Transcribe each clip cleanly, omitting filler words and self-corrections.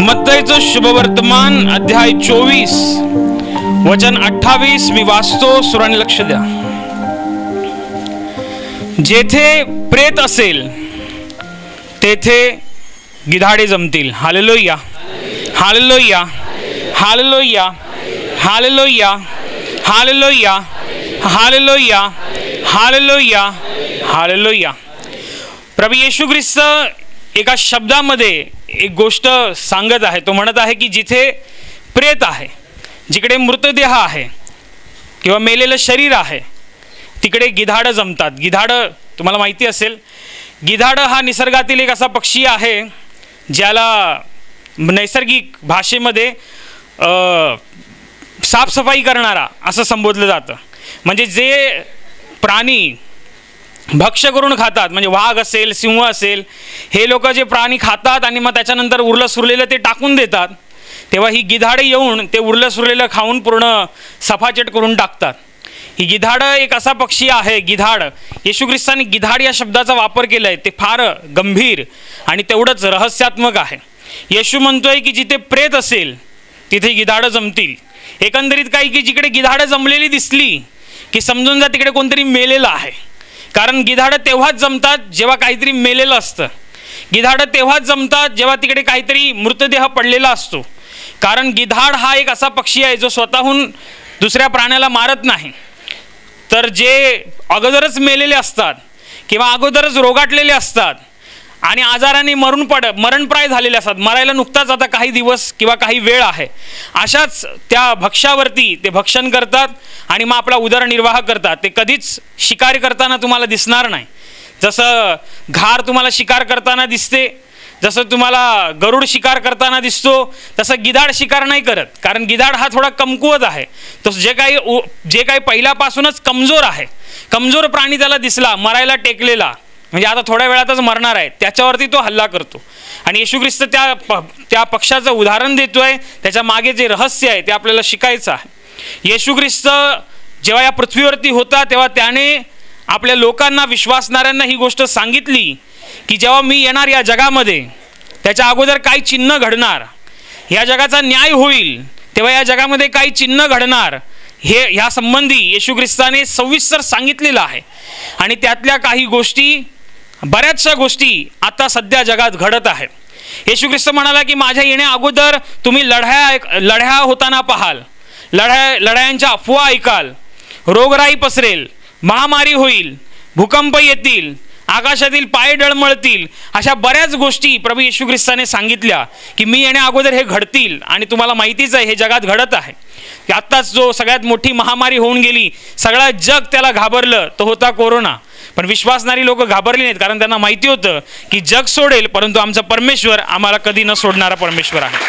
मत्तईचं शुभवर्तमान अध्याय 24 वचन 28 मी वाचतो. सुराने लक्ष द्या. जेथे प्रेत असेल तेथे गिधाडे जमतील. हालेलुया, हालेलुया, हालेलुया, हालेलुया, हालेलुया, हालेलुया, हालेलुया, हालेलुया. प्रभू येशू ख्रिस्त एका शब्दामध्ये एक गोष्ट सांगत आहे. तो म्हणत आहे की जिथे प्रेत आहे, जिकडे मृतदेह आहे किंवा मेलेलं शरीर आहे, तिकडे गिधाडं जमतात. गिधाडं तुम्हाला माहिती असेल, गिधाडं हा निसर्गातील एक असा पक्षी आहे ज्याला नैसर्गिक भाषेमध्ये साफसफाई करणारा असं संबोधलं जातं. म्हणजे जे प्राणी भक्ष्य करून खातात, म्हणजे वाघ असेल, सिंह असेल, हे लोक जे प्राणी खातात आणि मग त्याच्यानंतर उरलं सुरलेलं ते टाकून देतात, तेव्हा ही गिधाडे येऊन ते उरलं सुरलेलं खाऊन पूर्ण सफाचट करून टाकतात. ही गिधाडं एक असा पक्षी आहे. गिधाड, येशू ख्रिस्ताने गिधाड या शब्दाचा वापर केला आहे. ते फार गंभीर आणि तेवढंच रहस्यात्मक आहे. येशू म्हणतोय की जिथे प्रेत असेल तिथे गिधाडं जमतील. एकंदरीत काही की जिकडे गिधाडं जमलेली दिसली की समजून जा तिकडे कोणतरी मेलेलं आहे. कारण गिधाडं तेव्हाच जमतात जेव्हा काहीतरी मेलेलं असतं. गिधाडं तेव्हाच जमतात जेव्हा तिकडे काहीतरी मृतदेह पडलेला असतो. कारण गिधाड हा एक असा पक्षी आहे जो स्वतःहून दुसऱ्या प्राण्याला मारत नाही. तर जे अगोदरच मेलेले असतात किंवा अगोदरच रोगाटलेले असतात आणि आजाराने मरणप्राय झालेले असतात, मरायला नुकताच आता काही दिवस किंवा काही वेळ आहे, अशाच त्या भक्ष्यावरती ते भक्षण करतात आणि मग आपला उदरनिर्वाह करतात. ते कधीच शिकार करताना तुम्हाला दिसणार नाही. जसं घार तुम्हाला शिकार करताना दिसते, जसं तुम्हाला गरुड शिकार करताना दिसतो, तसं गिधाड शिकार नाही करत. कारण गिधाड हा थोडा कमकुवत आहे. तो जे काही पहिल्यापासूनच कमजोर आहे, कमजोर प्राणी त्याला दिसला मरायला टेकलेला, म्हणजे आता थोड्या वेळातच मरणार आहे, त्याच्यावरती तो हल्ला करतो. आणि येशू ख्रिस्त त्या पक्षाचं उदाहरण देतोय. त्याच्या मागे जे रहस्य आहे ते आपल्याला शिकायचं आहे. येशू ख्रिस्त जेव्हा या पृथ्वीवरती होता तेव्हा त्याने आपल्या लोकांना, विश्वासणाऱ्यांना ही गोष्ट सांगितली की जेव्हा मी येणार या जगामध्ये, त्याच्या अगोदर काही चिन्ह घडणार, या जगाचा न्याय होईल, तेव्हा या जगामध्ये काही चिन्ह घडणार, हे ह्या संबंधी येशू ख्रिस्ताने सविस्तर सांगितलेलं आहे. आणि त्यातल्या काही गोष्टी, बऱ्याचशा गोष्टी आता सध्या जगात घडत आहेत. येशू ख्रिस्त म्हणाला की माझ्या येण्या अगोदर तुम्ही लढ्या होताना पाहाल, लढायांच्या अफवा ऐकाल, रोगराई पसरेल, महामारी होईल, भूकंप येतील, आकाशातील पाय डळमळतील. अशा बऱ्याच गोष्टी प्रभू येशू ख्रिस्ताने सांगितल्या की मी येण्या अगोदर हे घडतील. आणि तुम्हाला माहितीच आहे हे जगात घडत आहे. आत्ताच जो सगळ्यात मोठी महामारी होऊन गेली, सगळं जग त्याला घाबरलं, तो होता कोरोना. पण विश्वासणारी लोक घाबरली नाहीत, कारण त्यांना माहिती होतं की जग सोडेल परंतु आमचा परमेश्वर आम्हाला कधी न सोडणारा परमेश्वर आहे.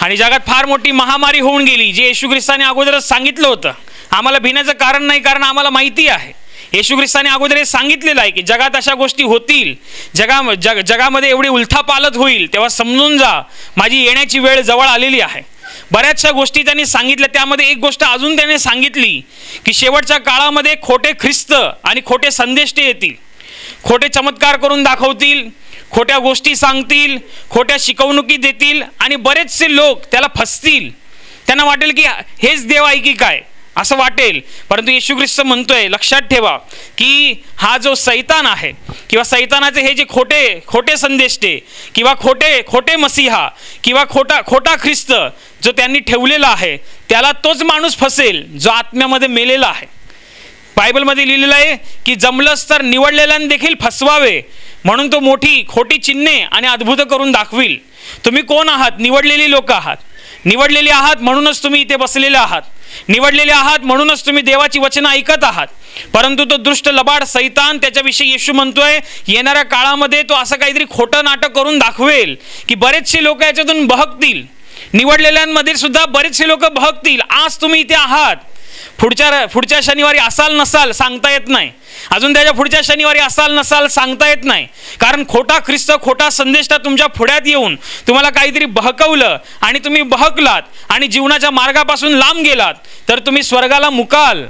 आणि जगात फार मोठी महामारी होऊन गेली, जे येशू ख्रिस्ताने अगोदरच सांगितलं होतं. आम्हाला भिण्याचं कारण नाही, कारण आम्हाला माहिती आहे. येशू ख्रिस्ताने अगोदर हे सांगितलेलं आहे की जगात अशा गोष्टी होतील, जगामध्ये एवढी उलथापालथ होईल, तेव्हा समजून जा माझी येण्याची वेळ जवळ आलेली आहे. बऱ्याचशा गोष्टी त्यांनी सांगितल्या. त्यामध्ये एक गोष्ट अजून त्याने सांगितली की शेवटच्या काळामध्ये खोटे ख्रिस्त आणि खोटे संदेष्टे येतील, खोटे चमत्कार करून दाखवतील, खोट्या गोष्टी सांगतील, खोट्या शिकवणुकी देतील आणि बरेचसे लोक त्याला फसतील. त्यांना वाटेल की हेच देव आहे की काय असं वाटेल. परंतु येशू ख्रिस्त म्हणतोय लक्षात ठेवा की हा जो सैतान आहे किंवा सैतानाचे हे जे खोटे संदेष्टे किंवा खोटे मसीहा किंवा खोटा ख्रिस्त जो त्यांनी ठेवलेला आहे, त्याला तोच माणूस फसेल जो आत्म्यामध्ये मेलेला आहे. बायबलमध्ये लिहिलेलं आहे की जमलंच तर निवडलेल्यांना देखील फसवावे म्हणून तो मोठी खोटी चिन्हे आणि अद्भुत करून दाखवील. तुम्ही कोण आहात? निवडलेली लोक आहात. निवडलेली आहात म्हणूनच तुम्ही इथे बसलेले आहात. निवडलेले आहात म्हणूनच तुम्ही देवाची वचनं ऐकत आहात. परंतु तो दुष्ट लबाड सैतान, त्याच्याविषयी येशू म्हणतोय येणाऱ्या काळामध्ये तो असं काहीतरी खोटं नाटक करून दाखवेल की बरेचसे लोक याच्यातून बहकतील. निवडलेल्यांमध्ये सुद्धा बरेचसे लोक बहकतील. आज तुम्ही इथे आहात, पुढच्या शनिवारी असाल नसाल सांगता येत नाही. अजून त्याच्या पुढच्या शनिवारी असाल नसाल सांगता येत नाही. कारण खोटा ख्रिस्त, खोटा संदेष्टा तुमच्या पुढ्यात येऊन तुम्हाला काहीतरी बहकवलं आणि तुम्ही बहकलात आणि जीवनाच्या मार्गापासून लांब गेलात तर तुम्ही स्वर्गाला मुकाल.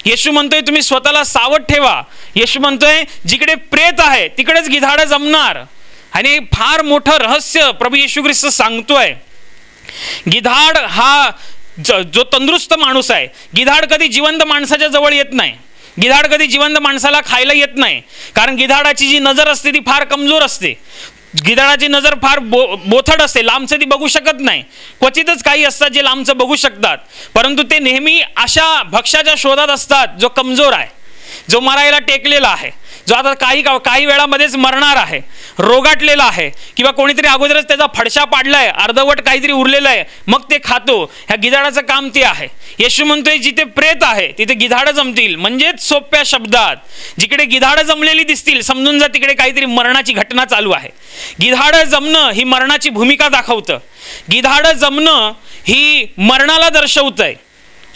येशू म्हणतोय तुम्ही स्वतःला सावध ठेवा. येशू म्हणतोय जिकडे प्रेत आहे तिकडेच गिधाडं जमणार. आणि फार मोठं रहस्य प्रभू येशू ख्रिस्त सांगतोय. गिधाड हा जो तंदुरुस्त माणूस आहे, गिधाड कधी जिवंत माणसाच्या जवळ येत नाही, गिधाड कधी जिवंत माणसाला खायला येत नाही, कारण गिधाडाची जी नजर असते ती फार कमजोर असते. गिधाडाची नजर फार बोथड असते, लांबचं ती बघू शकत नाही. क्वचितच काही असतात जे लांबचं बघू शकतात, परंतु ते नेहमी अशा भक्ष्याच्या शोधात असतात जो कमजोर आहे, जो मरायला टेकलेला आहे, जो आता काही वेळामध्येच मरणार आहे, रोगाटलेला आहे, किंवा कोणीतरी अगोदरच त्याचा फडशा पाडलाय, अर्धवट काहीतरी उरलेलं आहे, मग ते खातो. ह्या गिधाडाचं काम ते आहे. येशू म्हणतोय जिथे प्रेत आहे तिथे गिधाडं जमतील. म्हणजेच सोप्या शब्दात जिकडे गिधाडं जमलेली दिसतील समजून जा तिकडे काहीतरी मरणाची घटना चालू आहे. गिधाडं जमणं ही मरणाची भूमिका दाखवतं, गिधाडं जमणं ही मरणाला दर्शवतंय.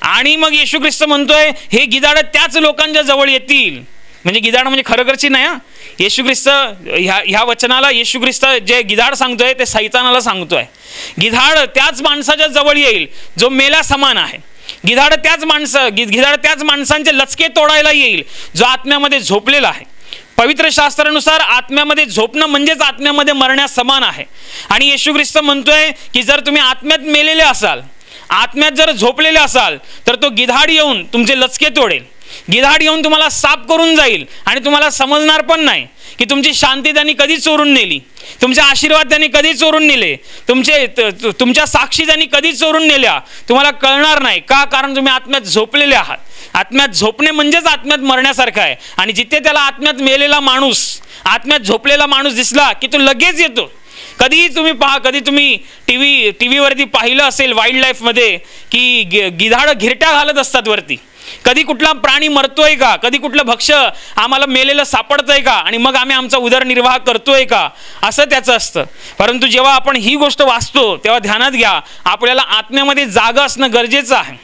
आणि मग येशू ख्रिस्त म्हणतोय हे गिधाडं त्याच लोकांच्या जवळ येतील. म्हणजे गिधाड म्हणजे खरोखरची नाही. येशू ख्रिस्त ह्या वचनाला येशू ख्रिस्त जे गिधाड सांगतोय ते सैतानाला सांगतोय. गिधाड त्याच माणसाच्या जवळ येईल जो मेला समान आहे. गिधाड त्याच माणसांचे लचके तोडायला येईल जो आत्म्यामध्ये झोपलेला आहे. पवित्र शास्त्रानुसार आत्म्यामध्ये झोपणं म्हणजेच आत्म्यामध्ये मरण्यास समान आहे. आणि येशू ख्रिस्त म्हणतोय की जर तुम्ही आत्म्यात मेलेले असाल, आत्म्यात जर झोपलेले असाल, तर तो गिधाड येऊन तुमचे लचके तोडेल. गिधाड येऊन तुम्हाला साफ करून जाईल आणि तुम्हाला समजणार पण नाही की तुमची शांती त्यांनी कधी चोरून नेली, तुमचे आशीर्वाद त्यांनी कधी चोरून नेले, तुमच्या साक्षी त्यांनी कधी चोरून नेल्या, तुम्हाला कळणार नाही. का? कारण तुम्ही आत्म्यात झोपलेले आहात. आत्म्यात झोपणे म्हणजेच आत्म्यात मरण्यासारखं आहे. आणि जिथे त्याला आत्म्यात मेलेला माणूस, आत्म्यात झोपलेला माणूस दिसला की तो लगेच येतो. कधीही तुम्ही पहा, कधी तुम्ही टीव्हीवरती पाहिलं असेल वाईल्ड लाईफमध्ये की गिधाडं घिरट्या घालत असतात वरती. कधी कुठला प्राणी मरतोय का, कधी कुठलं भक्ष्य आम्हाला मेलेलं सापडतंय का आणि मग आम्ही आमचा उदरनिर्वाह करतोय का, असं त्याचं असतं. परंतु जेव्हा आपण ही गोष्ट वाचतो तेव्हा ध्यानात घ्या, आपल्याला आत्म्यामध्ये जागा असणं गरजेचं आहे.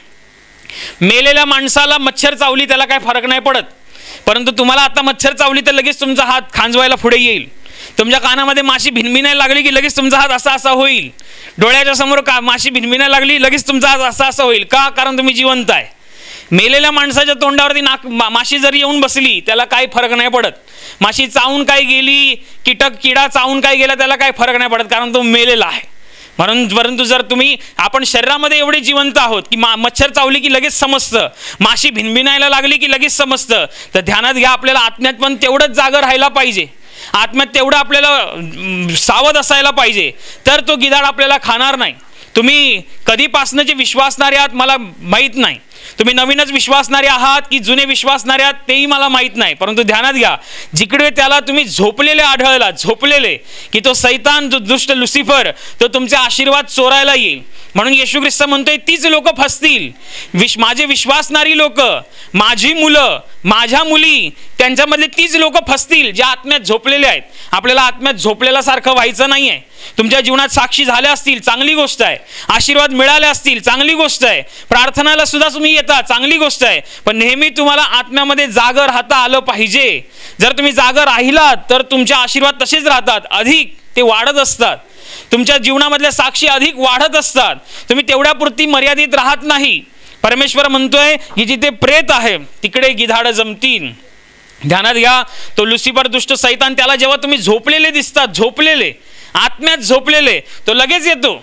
मेलेल्या माणसाला मच्छर चावली त्याला काय फरक नाही पडत, परंतु तुम्हाला आता मच्छर चावली तर लगेच तुमचा हात खांजवायला पुढे येईल. तुमच्या कानामध्ये माशी भिनभिनायला लागली की लगेच तुमचा हात असा असा होईल. डोळ्याच्या समोर माशी भिनभिनायला लागली लगेच तुमचा हात असा असा होईल. का? कारण तुम्ही जिवंत आहे. मेलेल्या माणसाच्या तोंडावरती माशी जरी येऊन बसली त्याला काही फरक नाही पडत. माशी चावून काय गेली, किडा चावून काय गेला त्याला काही फरक नाही पडत, कारण तो मेलेला आहे. परंतु जर आपण शरीरामध्ये एवढे जिवंत आहोत की मच्छर चावली की लगेच समजतं, माशी भिनभिनायला लागली की लगेच समजतं, तर ध्यानात घ्या आपल्याला आत्म्यात पण तेवढंच जागं राहायला पाहिजे. आत्म्यात तेवढं आपल्याला सावध असायला पाहिजे, तर तो गिधाड आपल्याला खाणार नाही. तुम्ही कधीपासून जे विश्वासणारे आहात मला माहीत नाही, तुम्ही नवीनच विश्वासणारे आहात की जुने विश्वासणारे आहात तेही मला माहीत नाही, परंतु ध्यानात घ्या जिकडे त्याला तुम्ही झोपलेले आढळला, झोपलेले, की तो सैतान, जो दुष्ट लुसिफर, तो तुमचे आशीर्वाद चोरायला येईल. म्हणून येशू ख्रिस्त म्हणतोय तीच लोक फसतील, माझे विश्वासणारी लोक, माझी मुलं, माझ्या मुली, त्यांच्यामधले तीच लोक फसतील जे आत्म्यात झोपलेले आहेत. आपल्याला आत्म्यात झोपलेल्यासारखं व्हायचं नाही आहे. तुमच्या जीवनात साक्षी झाल्या असतील, चांगली गोष्ट आहे. आशीर्वाद मिळाले असतील, चांगली गोष्ट आहे. प्रार्थनाला सुद्धा तुम्ही येता, चांगली गोष्ट आहे. पण नेहमी तुम्हाला आत्म्यामध्ये जागं राहता आलं पाहिजे. जर तुम्ही जागं राहिलात तर तुमचे आशीर्वाद तसेच राहतात, अधिक ते वाढत असतात. तुमच्या जीवनामधल्या साक्षी अधिक वाढत असतात. तुम्ही तेवढ्यापुरती मर्यादित राहत नाही. परमेश्वर म्हणतोय की जिथे प्रेत आहे तिकडे गिधाडं जमतील. ध्यानात घ्या, तो लुसिफर, दुष्ट सैतान, त्याला जेव्हा तुम्ही झोपलेले दिसतात, झोपलेले, आत्म्यात झोपलेले, तो लगेच येतो.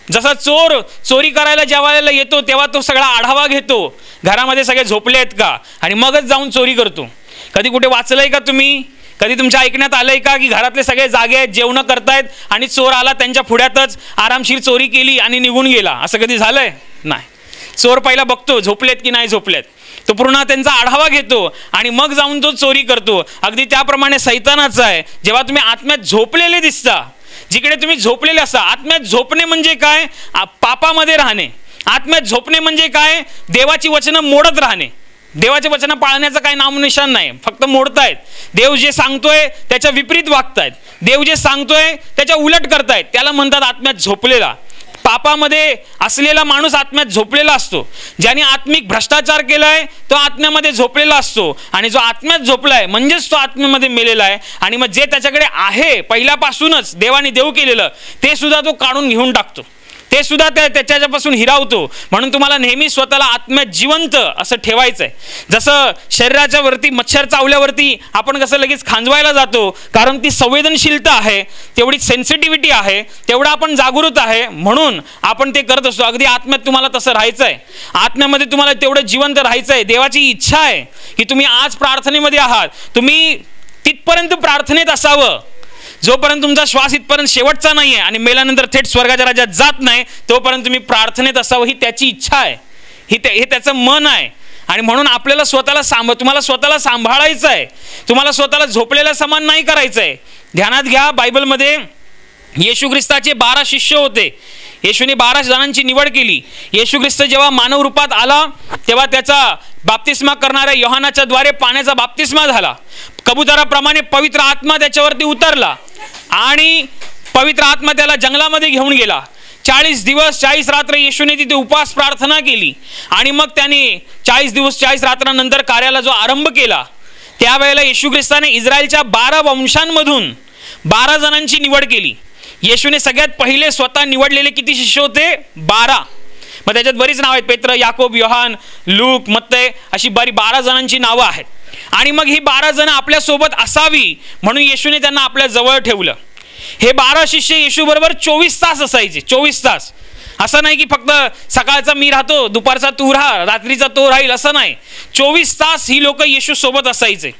जसा चोर चोरी करायला जेवायला येतो तेव्हा तो सगळा आढावा घेतो, घरामध्ये सगळे झोपले आहेत का, आणि मगच जाऊन चोरी करतो. कधी कुठे वाचलंय का तुम्ही? कधी तुमच्या ऐकण्यात आलंय का की घरातले सगळे जागे आहेत, जेवण करतायत आणि चोर आला त्यांच्या पुढ्यातच आरामशीर चोरी केली आणि निघून गेला? असं कधी झालंय? नाही. चोर पहिला बघतो झोपलेत की नाही झोपलेत, तो पूर्ण त्यांचा आढावा घेतो आणि मग जाऊन तो चोरी करतो. अगदी त्याप्रमाणे सैतानाचं आहे. जेव्हा तुम्ही आत्म्यात झोपलेले दिसता, जिकडे तुम्ही झोपलेले असता, आत्म्यात झोपणे म्हणजे काय? पापामध्ये राहणे. आत्म्यात झोपणे म्हणजे काय? देवाची वचनं मोडत राहणे. देवाचे वचनं पाळण्याचं काही नामनिशाण नाही, फक्त मोडतायत. देव जे सांगतोय त्याच्या विपरीत वागतायत, देव जे सांगतोय त्याच्या उलट करतायत, त्याला म्हणतात आत्म्यात झोपलेला. पापामध्ये असलेला माणूस आत्म्यात झोपलेला असतो. ज्याने आत्मिक भ्रष्टाचार केलाय तो आत्म्यामध्ये झोपलेला असतो, आणि जो आत्म्यात झोपलाय म्हणजेच तो आत्म्यामध्ये मेलेला आहे. आणि मग जे त्याच्याकडे आहे पहिल्यापासूनच देवाने देव केलेलं ते सुद्धा तो काढून घेऊन टाकतो. ते सुद्धा त्याच्यापासून हिरावतो. म्हणून तुम्हाला नेहमी स्वतःला आत्म्यात जिवंत असं ठेवायचं आहे. जसं शरीराच्या वरती मच्छर चावल्यावरती आपण कसं लगेच खांजवायला जातो, कारण ती संवेदनशीलता आहे, तेवढी सेन्सिटिव्हिटी आहे, तेवढा आपण जागृत आहे, म्हणून आपण ते करत असतो. अगदी आत्म्यात तुम्हाला तसं राहायचं आहे, आत्म्यामध्ये तुम्हाला तेवढं जिवंत राहायचं आहे. देवाची इच्छा आहे की तुम्ही आज प्रार्थनेमध्ये आहात, तुम्ही तिथपर्यंत प्रार्थनेत असावं जोपर्यंत तुमचा श्वास इथपर्यंत शेवटचा नाही आहे आणि मेल्यानंतर थेट स्वर्गाच्या राज्यात जात नाही, तोपर्यंत तुम्ही प्रार्थनेत असावं. ही त्याची इच्छा आहे, हे त्याचं मन आहे. आणि म्हणून आपल्याला तुम्हाला स्वतःला सांभाळायचं आहे. तुम्हाला स्वतःला झोपलेल्या समान नाही करायचं आहे. ध्यानात घ्या, बायबलमध्ये येशू ख्रिस्ताचे 12 शिष्य होते. येशूने 12 जणांची निवड केली. येशू ख्रिस्त जेव्हा मानव रूपात आला तेव्हा त्याचा बाप्तिस्मा करणाऱ्या योहानाच्या द्वारे पाण्याचा बाप्तिस्मा झाला. कबुतराप्रमाणे पवित्र आत्मा त्याच्यावरती उतरला आणि पवित्र आत्मा त्याला जंगलामध्ये घेऊन गेला. 40 दिवस 40 रात्र येशूने तिथे उपवास प्रार्थना केली आणि मग त्याने 40 दिवस 40 रात्रानंतर कार्याला जो आरंभ केला, त्यावेळेला येशू ख्रिस्ताने इस्रायलच्या 12 वंशांमधून 12 जणांची निवड केली. येशूने सगळ्यात पहिले स्वतः निवडलेले किती शिष्य होते? 12. मग त्याच्यात बरीच नावं आहेत, पेत्र, याकोब, योहान, लूक, मत्तय, अशी 12 जणांची नावं आहेत. आणि मग ही 12 जण आपल्यासोबत असावी म्हणून येशूने त्यांना आपल्या जवळ ठेवलं. हे 12 शिष्य येशू बरोबर 24 तास असायचे. 24 तास. असं नाही की फक्त सकाळचा मी राहतो, दुपारचा तू राहा, रात्रीचा तो राहील, असं नाही. 24 तास ही लोक येशू सोबत असायचे.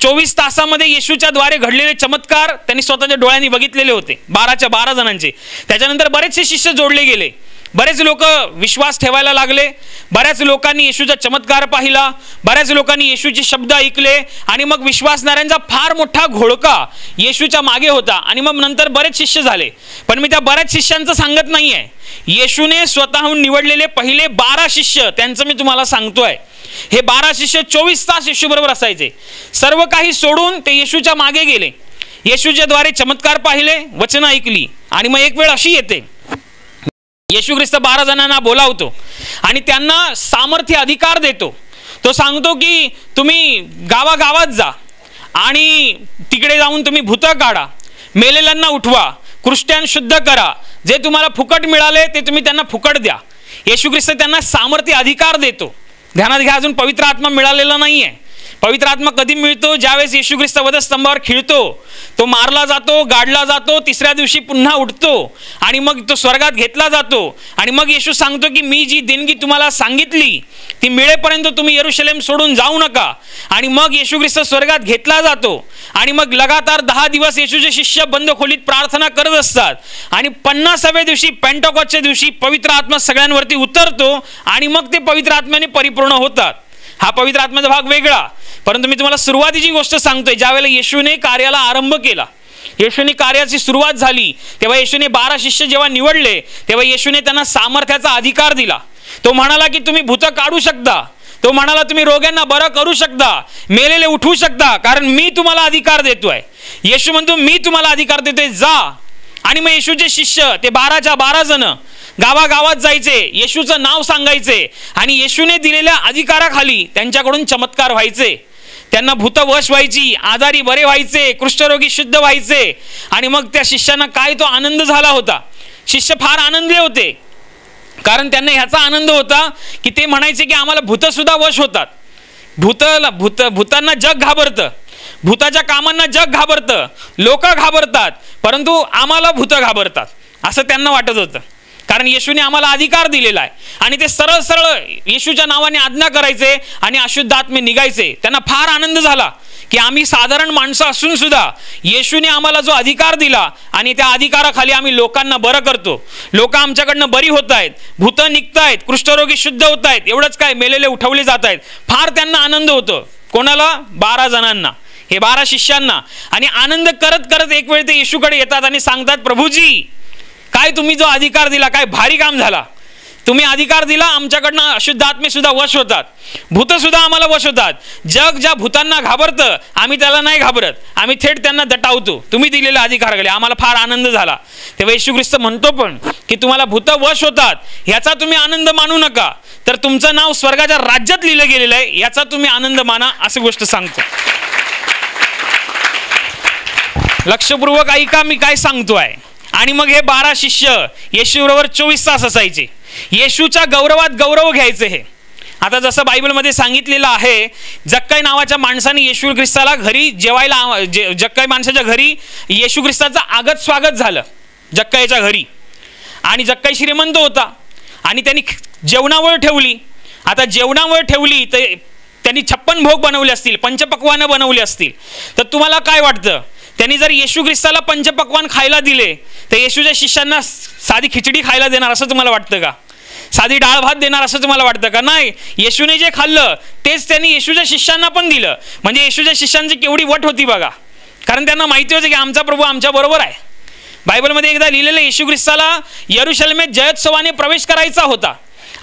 24 तासामध्ये येशूच्या द्वारे घडलेले चमत्कार त्यांनी स्वतःच्या डोळ्यांनी बघितलेले होते, 12 जणांचे. त्याच्यानंतर बरेचसे शिष्य जोडले गेले, बरेच लोक विश्वास ठेवायला लागले, बऱ्याच लोकांनी येशूचा चमत्कार पाहिला, बऱ्याच लोकांनी येशूचे शब्द ऐकले आणि मग विश्वासणाऱ्यांचा फार मोठा घोळका येशूच्या मागे होता. आणि मग नंतर बरेच शिष्य झाले. पण मी त्या बऱ्याच शिष्यांचं सांगत नाही आहे. येशूने स्वतःहून निवडलेले पहिले 12 शिष्य त्यांचं मी तुम्हाला सांगतोय. हे 12 शिष्य 24 तास येशू बरोबर असायचे. सर्व काही सोडून ते येशूच्या मागे गेले, येशूच्या द्वारे चमत्कार पाहिले, वचनं ऐकली. आणि मग एक वेळ अशी येते, येशू ख्रिस्त 12 जणांना बोलावतो आणि त्यांना सामर्थ्य अधिकार देतो. तो सांगतो की तुम्ही गावागावात जा आणि तिकडे जाऊन तुम्ही भूतं काढा, मेलेल्यांना उठवा, कुष्ठ्यान शुद्ध करा, जे तुम्हाला फुकट मिळाले ते तुम्ही त्यांना फुकट द्या. येशू ख्रिस्त त्यांना सामर्थ्य अधिकार देतो. ध्यानात घ्या, अजून पवित्र आत्मा मिळालेला नाही आहे. पवित्र आत्मा कधी मिळतो? ज्यावेळेस येशू ख्रिस्त वधस्तंभावर खिळतो, तो मारला जातो, गाडला जातो, तिसऱ्या दिवशी पुन्हा उठतो आणि मग तो स्वर्गात घेतला जातो. आणि मग येशू सांगतो की मी जी देणगी तुम्हाला सांगितली ती मिळेपर्यंत तुम्ही यरूशलेम सोडून जाऊ नका. आणि मग येशू ख्रिस्त स्वर्गात घेतला जातो आणि मग लगातार 10 दिवस येशूचे शिष्य बंद खोलीत प्रार्थना करत असतात आणि 50व्या दिवशी पेंटेकोस्टच्या दिवशी पवित्र आत्मा सगळ्यांवरती उतरतो आणि मग ते पवित्र आत्म्याने परिपूर्ण होतात. हा पवित्र आत्म्याचा भाग वेगळा. परंतु मी तुम्हाला सुरुवातीची गोष्ट सांगतोय. ज्यावेळेला येशूने कार्याला आरंभ केला, येशूने कार्याची सुरुवात झाली, तेव्हा येशूने 12 शिष्य जेव्हा निवडले तेव्हा येशूने त्यांना सामर्थ्याचा अधिकार दिला. तो म्हणाला की तुम्ही भूतं काढू शकता, तो म्हणाला तुम्ही रोग्यांना बरं करू शकता, मेलेले उठवू शकता, कारण मी तुम्हाला अधिकार देतोय. येशू म्हणतो मी तुम्हाला अधिकार देतोय, जा. आणि मग येशूचे शिष्य ते 12च्या 12 जण गावागावात जायचे, येशूचं नाव सांगायचे आणि येशूने दिलेल्या अधिकाराखाली त्यांच्याकडून चमत्कार व्हायचे. त्यांना भूत वश व्हायची, आजारी बरे व्हायचे, कुष्ठरोगी शुद्ध व्हायचे. आणि मग त्या शिष्यांना काय तो आनंद झाला होता. शिष्य फार आनंदले होते, कारण त्यांना ह्याचा आनंद होता की ते म्हणायचे की आम्हाला भूत सुद्धा वश होतात. भूतांना जग घाबरतं, भूताच्या कामांना जग घाबरतं, लोक घाबरतात, परंतु आम्हाला भूत घाबरतात असं त्यांना वाटत होतं. कारण येशूने आम्हाला अधिकार दिलेला आहे आणि ते सरळ सरळ येशूच्या नावाने आज्ञा करायचे आणि अशुद्ध आत्मे निघायचे. त्यांना फार आनंद झाला की आम्ही साधारण माणसं असून सुद्धा येशूने आम्हाला जो अधिकार दिला आणि त्या अधिकाराखाली आम्ही लोकांना बरं करतो, लोक आमच्याकडनं बरी होत आहेत, भूतं निघतायत, कुष्ठरोगी शुद्ध होत आहेत, एवढंच काय मेलेले उठवले जात आहेत. फार त्यांना आनंद होतो. कोणाला? 12 जणांना, हे 12 शिष्यांना. आणि आनंद करत करत एक वेळ ते येशूकडे येतात आणि सांगतात, प्रभूजी काय तुम्ही जो अधिकार दिला, काय भारी काम झाला. तुम्ही अधिकार दिला, आमच्याकडनं अशुद्ध आत्मे सुद्धा वश होतात, भूत सुद्धा आम्हाला वश होतात. जग ज्या भूतांना घाबरतं आम्ही त्याला नाही घाबरत, आम्ही थेट त्यांना दटावतो तुम्ही दिलेल्या अधिकाराकडे. आम्हाला फार आनंद झाला. तेव्हा येशू ख्रिस्त म्हणतो पण की तुम्हाला भूत वश होतात ह्याचा तुम्ही आनंद मानू नका, तर तुमचं नाव स्वर्गाच्या राज्यात लिहिलं गेलेलं आहे याचा तुम्ही आनंद माना, अशी गोष्ट सांगतो. लक्षपूर्वक ऐका मी काय सांगतोय. आणि मग हे 12 शिष्य येशूबरोबर 24 तास असायचे. येशूच्या गौरवात गौरव घ्यायचे. हे आता जसं बायबलमध्ये सांगितलेलं आहे, जक्काई नावाच्या माणसाने येशू ख्रिस्ताला घरी जेवायला, जक्काई माणसाच्या घरी येशू ख्रिस्ताचं आगत स्वागत झालं जक्काईच्या घरी. आणि जक्काई श्रीमंत होता आणि त्यांनी जेवणावळ ठेवली. आता जेवणावळ ठेवली तर त्यांनी 56 भोग बनवले असतील, पंचपक्वानं बनवली असतील. तर तुम्हाला काय वाटतं, त्यांनी जर येशू ख्रिस्ताला पंचपक्वान खायला दिले तर येशूच्या शिष्यांना साधी खिचडी खायला देणार असं तुम्हाला वाटतं का? साधी डाळ भात देणार असं तुम्हाला वाटतं का? नाही, येशूने जे खाल्लं तेच त्यांनी येशूच्या शिष्यांना पण दिलं. म्हणजे येशूच्या शिष्यांची केवढी वट होती बघा, कारण त्यांना माहिती होतं की आमचा प्रभू आमच्या बरोबर आहे. बायबलमध्ये एकदा लिहिलेलं, येशू ख्रिस्ताला यरूशलेमेत जयोत्सवाने प्रवेश करायचा होता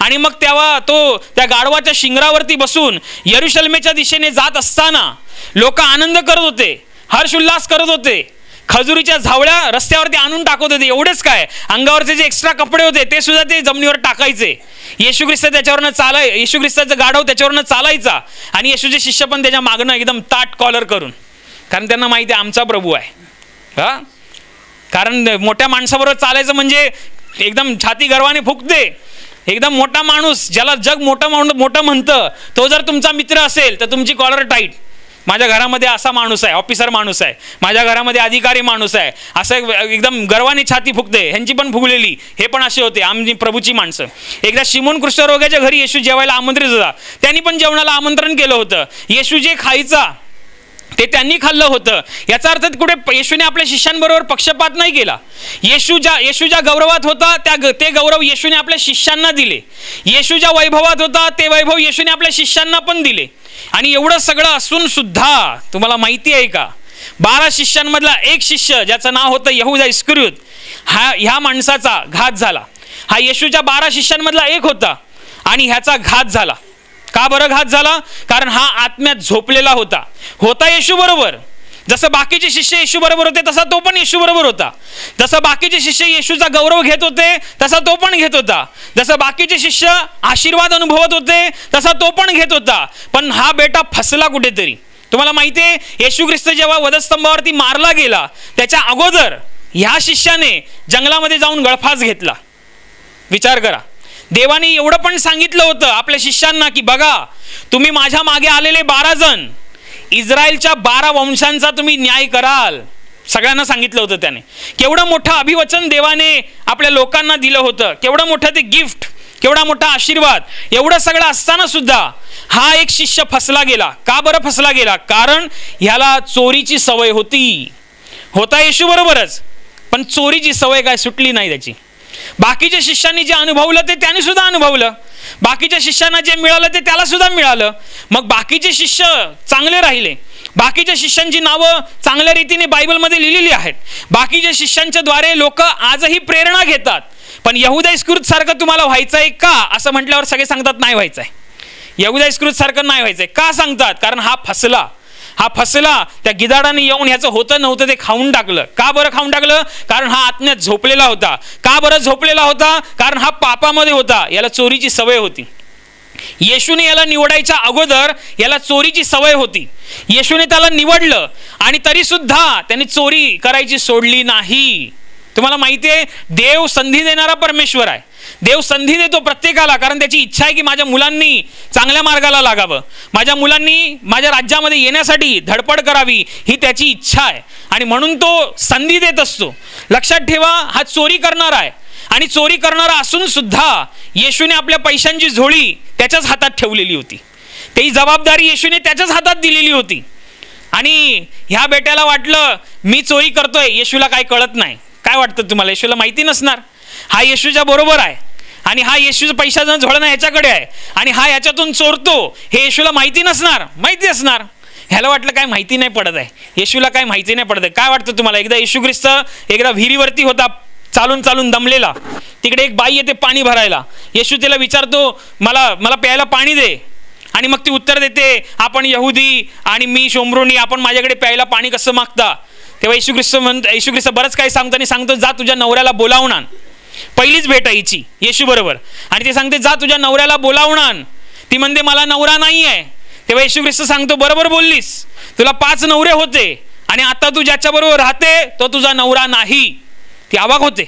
आणि मग तेव्हा तो त्या गाढवाच्या शिंगरावरती बसून यरूशलेमेच्या दिशेने जात असताना लोक आनंद करत होते, हर्ष उल्हास करत होते, खजुरीच्या झावळ्या रस्त्यावरती आणून टाकत होते. एवढेच काय, अंगावरचे जे एक्स्ट्रा कपडे होते ते सुद्धा ते जमिनीवर टाकायचे. येशू ख्रिस्त त्याच्यावरनं येशू ख्रिस्ताचं गाढव त्याच्यावरनं चालायचा आणि येशूचे शिष्य पण त्याच्या मागणं एकदम ताट कॉलर करून, कारण त्यांना माहिती आहे आमचा प्रभू आहे. हा, कारण मोठ्या माणसाबरोबर चालायचं म्हणजे एकदम छाती गर्वाने फुकते. एकदम मोठा माणूस, ज्याला जग मोठं म्हणतं, तो जर तुमचा मित्र असेल तर तुमची कॉलर टाईट. माझ्या घरामध्ये असा माणूस आहे, ऑफिसर माणूस आहे, माझ्या घरामध्ये अधिकारी माणूस आहे, असं एकदम गर्वाने छाती फुकते. ह्यांची पण फुगलेली, हे पण असे होते आमची प्रभूची माणसं. एकदा शिमोन कुष्ठरोग्याच्या घरी येशू जेवायला आमंत्रित होता. त्यांनी पण जेवणाला आमंत्रण केलं होतं. येशू जे खायचा ते त्यांनी खाल्लं होतं. याचा अर्थ कुठे येशूने आपल्या शिष्यांबरोबर पक्षपात नाही केला. येशू ज्या गौरवात होता ते गौरव येशूने आपल्या शिष्यांना दिले. येशू ज्या वैभवात होता ते वैभव येशूने आपल्या शिष्यांना पण दिले. आणि एवढं सगळं असून सुद्धा तुम्हाला माहिती आहे का, 12 शिष्यांमधला एक शिष्य ज्याचं नाव होतं यहूदा इस्करियोत, ह्या माणसाचा घात झाला. हा येशूच्या 12 शिष्यांमधला एक होता आणि ह्याचा घात झाला. का बरं घात झाला? कारण हा आत्म्यात झोपलेला होता येशू बरोबर. जसं बाकीचे शिष्य येशू बरोबर होते तसा तो पण येशू बरोबर होता. जसं बाकीचे शिष्य येशूचा गौरव घेत होते तसा तो पण घेत होता. जसं बाकीचे शिष्य आशीर्वाद अनुभवत होते तसा तो पण घेत होता. पण हा बेटा फसला कुठेतरी. तुम्हाला माहिती आहे, येशू ख्रिस्त जेव्हा वधस्तंभावरती मारला गेला त्याच्या अगोदर ह्या शिष्याने जंगलामध्ये जाऊन गळफास घेतला. विचार करा, देवाने एवढं पण सांगितलं होतं आपल्या शिष्यांना की बघा, तुम्ही माझ्या मागे आलेले 12 जण, इस्रायलच्या 12 वंशांचा तुम्ही न्याय कराल. सगळ्यांना सांगितलं होतं त्याने. केवढं मोठं अभिवचन देवाने आपल्या लोकांना दिलं होतं, केवढं मोठं ते गिफ्ट, केवढा मोठा आशीर्वाद. एवढं सगळं असताना सुद्धा हा एक शिष्य फसला गेला. का बरं फसला गेला? कारण ह्याला चोरीची सवय होता येशू बरोबरच, पण चोरीची सवय काय सुटली नाही त्याची. बाकीच्या शिष्यांनी जे अनुभवलं ते त्याने सुद्धा अनुभवलं. बाकीच्या शिष्यांना जे मिळालं ते त्याला सुद्धा मिळालं. मग बाकीचे शिष्य चांगले राहिले. बाकीच्या शिष्यांची नावं चांगल्या रीतीने बायबलमध्ये लिहिलेली आहेत. बाकीच्या शिष्यांच्या द्वारे लोक आजही प्रेरणा घेतात. पण यहूदा इस्करियोत सारखं तुम्हाला व्हायचं आहे का असं म्हटल्यावर सगळे सांगतात नाही व्हायचं आहे. यहूदा इस्करियोत सारखं नाही व्हायचंय. का सांगतात? कारण हा फसला. त्या गिधाडाने येऊन ह्याचं होतं नव्हतं ते खाऊन टाकलं. का बरं खाऊन टाकलं? कारण हा आत्म्यात झोपलेला होता. का बरं झोपलेला होता? कारण हा पापामध्ये होता. याला चोरीची सवय होती. येशूने याला निवडायच्या अगोदर याला चोरीची सवय होती. येशूने त्याला निवडलं आणि तरी सुद्धा त्याने चोरी करायची सोडली नाही. तुम्हाला माहिती आहे, देव संधी देणारा परमेश्वर आहे. देव संधी देतो प्रत्येकाला, कारण त्याची इच्छा आहे की माझ्या मुलांनी चांगल्या मार्गाला लागावं, माझ्या मुलांनी माझ्या राज्यामध्ये येण्यासाठी धडपड करावी, ही त्याची इच्छा आहे. आणि म्हणून तो संधी देत असतो. लक्षात ठेवा, हा चोरी करणारा आहे आणि चोरी करणारा असून सुद्धा येशूने आपल्या पैशांची झोळी त्याच्याच हातात ठेवलेली होती. ती जबाबदारी येशूने त्याच्याच हातात दिलेली होती. आणि ह्या बेट्याला वाटलं मी चोरी करतोय, येशूला काय कळत नाही. काय वाटतं तुम्हाला? येशूला माहिती नसणार. हा येशूच्या बरोबर आहे आणि हा येशूचं पैशाचं झोळणं ह्याच्याकडे आहे आणि हा ह्याच्यातून चोरतो, हे येशूला माहिती नसणार. माहिती असणार. ह्याला वाटलं काय माहिती नाही पडत आहे. येशूला काय माहिती नाही पडत आहे. काय वाटतं तुम्हाला? एकदा येशू ख्रिस्त एकदा विहिरीवरती होता, चालून दमलेला. तिकडे एक बाई येते पाणी भरायला. येशू तिला विचारतो, मला प्यायला पाणी दे. आणि मग ती उत्तर देते, आपण यहुदी आणि मी शोमरोनी, आपण माझ्याकडे प्यायला पाणी कसं मागता? तेव्हा येशू ख्रिस्त बरंच काही सांगतो, जा तुझ्या नवऱ्याला बोलावून आण. पहिलीच भेट आहे हिची येशू बरोबर. आणि ते सांगते, जा तुझ्या नवऱ्याला बोलावून आण. ती म्हणते मला नवरा नाही आहे. तेव्हा येशू ख्रिस्त सांगतो, बरोबर बोललीस, तुला 5 नवरे होते आणि आता तू ज्याच्याबरोबर राहते तो तुझा नवरा नाही. ती अवाक होते,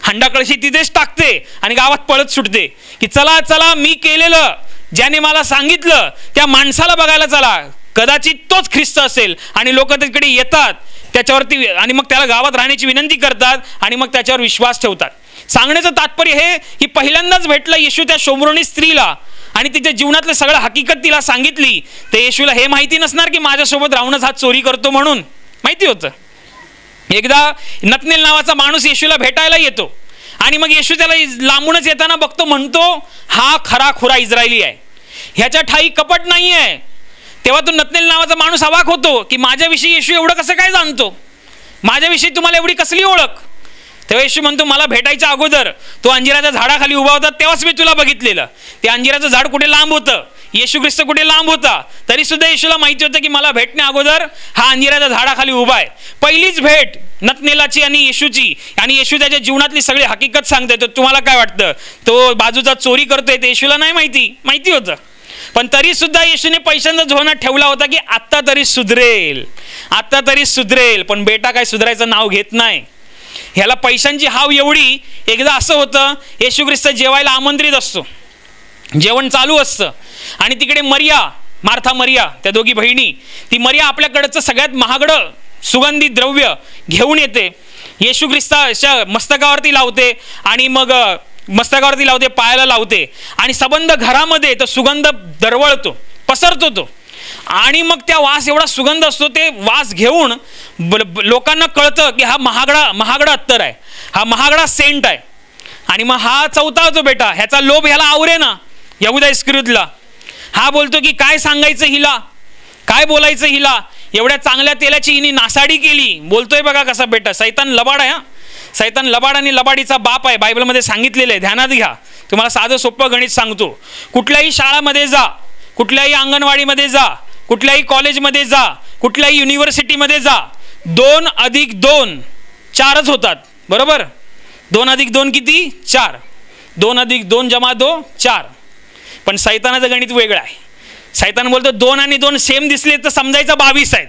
हंडा कळशी तिथेच टाकते आणि गावात पळत सुटते की चला चला, मी केलेलं, ज्याने मला सांगितलं त्या माणसाला बघायला चला, कदाचित तोच ख्रिस्त असेल. आणि लोक तिकडे येतात त्याच्यावरती आणि मग त्याला गावात राहण्याची विनंती करतात आणि मग त्याच्यावर विश्वास ठेवतात. सांगण्याचं तात्पर्य हे की पहिल्यांदाच भेटला येशू त्या शोमरोनी स्त्रीला आणि तिच्या जीवनातलं सगळं हकीकत तिला सांगितली. तर येशूला हे माहिती नसणार की माझ्यासोबत राहूनच हा चोरी करतो म्हणून, माहिती होतं. एकदा नतनेल नावाचा माणूस येशूला भेटायला येतो आणि मग येशू त्याला लांबूनच येताना बघतो, म्हणतो हा खरा खुरा इस्रायली आहे, ह्याच्या ठाई कपट नाही आहे. तेव्हा तो नतनेल नावाचा माणूस अवाक होतो की माझ्याविषयी येशू एवढं कसं काय जाणतो, माझ्याविषयी तुम्हाला एवढी कसली ओळख. तेव्हा येशू म्हणतो, मला भेटायच्या अगोदर तो अंजिराच्या झाडाखाली उभा होता तेव्हाच मी तुला बघितलेलं. ते अंजिराचं झाड कुठे लांब होतं, येशू ख्रिस्त कुठे लांब होता, तरी सुद्धा येशूला माहिती होतं की मला भेटण्या अगोदर हा अंजिराच्या झाडाखाली उभा आहे. पहिलीच भेट नतनेलाची आणि येशूची, आणि येशू त्याच्या जीवनातली सगळी हकीकत सांगतोय. तर तुम्हाला काय वाटतं, तो बाजूचा चोरी करतोय ते येशूला नाही माहिती होतं. पण तरी सुद्धा येशूने पैशांचा झोना ठेवला होता की आत्ता तरी सुधरेल, आत्ता तरी सुधरेल. पण बेटा काय सुधारायचं नाव घेत नाही. ह्याला पैशांची हाव एवढी. एकदा असं होतं, येशू ख्रिस्त जेवायला आमंत्रित असतो, जेवण चालू असतं आणि तिकडे मार्था मरिया, त्या दोघी बहिणी, ती मरिया आपल्याकडचं सगळ्यात महागडं सुगंधी द्रव्य घेऊन येते. येशू ख्रिस्ताच्या मस्तकावरती लावते आणि मग मस्तकावरती लावते, पायाला लावते आणि सबंध घरामध्ये तो सुगंध दरवळतो, पसरतो तो. आणि मग त्या वास एवढा सुगंध असतो, ते वास घेऊन लोकांना कळतं की हा महागडा अत्तर आहे, हा महागडा सेंट आहे. आणि मग हा चौथा जो बेटा, ह्याचा लोभ ह्याला आवरे ना, यहुदा इस्करियोतला. हा बोलतो की काय सांगायचं हिला, काय बोलायचं हिला, एवढ्या चांगल्या तेलाची हिने नासाडी केली. बोलतोय बघा कसा बेटा. सैतान लबाड आहे. सैतान लबाड आणि लबाडीचा बाप आहे, बायबलमध्ये सांगितलेलं आहे, ध्यानात घ्या. तुम्हाला साधं सोपं गणित सांगतो. कुठल्याही शाळामध्ये जा, कुठल्याही अंगणवाडीमध्ये जा, कुठल्याही कॉलेजमध्ये जा, कुठल्याही युनिव्हर्सिटीमध्ये जा, 2 + 2 4च होतात, बरोबर. 2 + 2 किती? 4. 2 + 2 = 2 4. पण सैतानाचं गणित वेगळं आहे. सैतान बोलतो 2 आणि 2 सेम दिसले तर समजायचं 22 आहेत.